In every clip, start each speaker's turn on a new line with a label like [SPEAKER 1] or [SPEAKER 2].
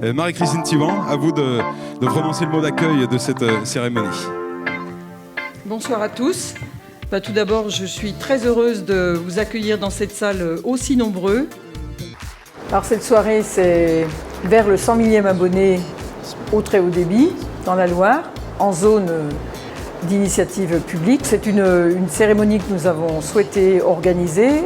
[SPEAKER 1] Marie-Christine Thiban, à vous de prononcer le mot d'accueil de cette cérémonie.
[SPEAKER 2] Bonsoir à tous. Tout d'abord, je suis très heureuse de vous accueillir dans cette salle aussi nombreux. Alors cette soirée, c'est vers le 100 millième abonné au très haut débit dans la Loire, en zone d'initiative publique. C'est une cérémonie que nous avons souhaité organiser,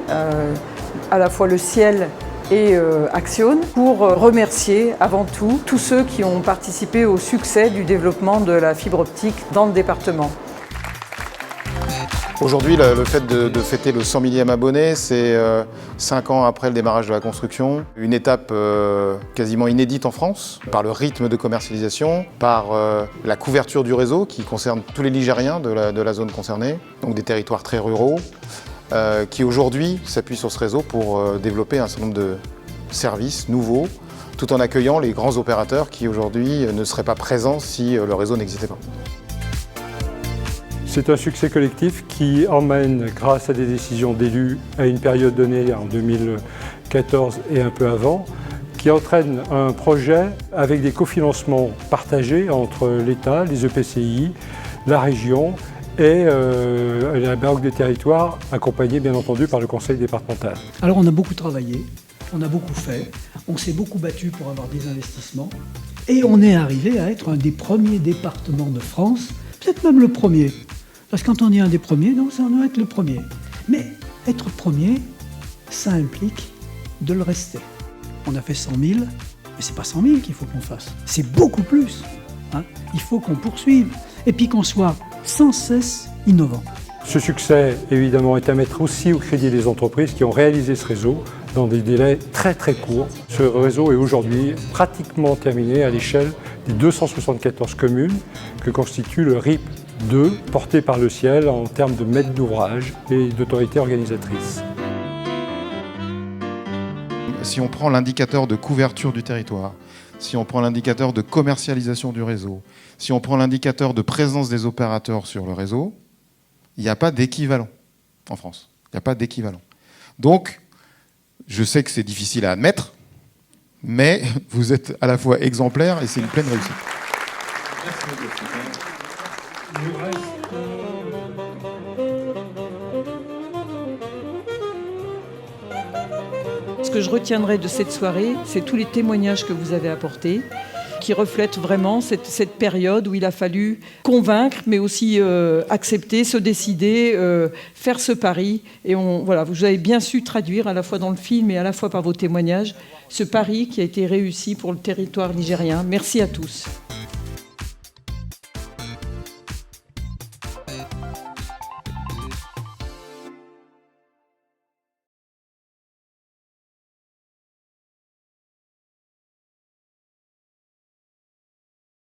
[SPEAKER 2] à la fois le Ciel et Axione, pour remercier avant tout tous ceux qui ont participé au succès du développement de la fibre optique dans le département.
[SPEAKER 3] Aujourd'hui, le fait de fêter le 100 millième abonné, c'est 5 ans après le démarrage de la construction. Une étape quasiment inédite en France, par le rythme de commercialisation, par la couverture du réseau qui concerne tous les Ligériens de la zone concernée, donc des territoires très ruraux, qui aujourd'hui s'appuient sur ce réseau pour développer un certain nombre de services nouveaux, tout en accueillant les grands opérateurs qui aujourd'hui ne seraient pas présents si le réseau n'existait pas.
[SPEAKER 4] C'est un succès collectif qui emmène, grâce à des décisions d'élus, à une période donnée en 2014 et un peu avant, qui entraîne un projet avec des cofinancements partagés entre l'État, les EPCI, la région et la Banque des territoires, accompagnée bien entendu par le conseil départemental.
[SPEAKER 5] Alors on a beaucoup travaillé, on a beaucoup fait, on s'est beaucoup battu pour avoir des investissements et on est arrivé à être un des premiers départements de France, peut-être même le premier. Parce que quand on est un des premiers, non, ça doit être le premier. Mais être premier, ça implique de le rester. On a fait 100 000, mais c'est pas 100 000 qu'il faut qu'on fasse. C'est beaucoup plus. Il faut qu'on poursuive. Et puis qu'on soit sans cesse innovant.
[SPEAKER 4] Ce succès, évidemment, est à mettre aussi au crédit des entreprises qui ont réalisé ce réseau dans des délais très très courts. Ce réseau est aujourd'hui pratiquement terminé à l'échelle des 274 communes que constitue le RIP 2, porté par le Ciel en termes de maître d'ouvrage et d'autorité organisatrice.
[SPEAKER 3] Si on prend l'indicateur de couverture du territoire, si on prend l'indicateur de commercialisation du réseau, si on prend l'indicateur de présence des opérateurs sur le réseau, il n'y a pas d'équivalent en France. Il n'y a pas d'équivalent. Donc, je sais que c'est difficile à admettre, mais vous êtes à la fois exemplaire et c'est une pleine réussite. Merci beaucoup.
[SPEAKER 2] Ce que je retiendrai de cette soirée, c'est tous les témoignages que vous avez apportés, qui reflètent vraiment cette période où il a fallu convaincre, mais aussi accepter, se décider, faire ce pari. Et voilà, vous avez bien su traduire, à la fois dans le film et à la fois par vos témoignages, ce pari qui a été réussi pour le territoire ligérien. Merci à tous.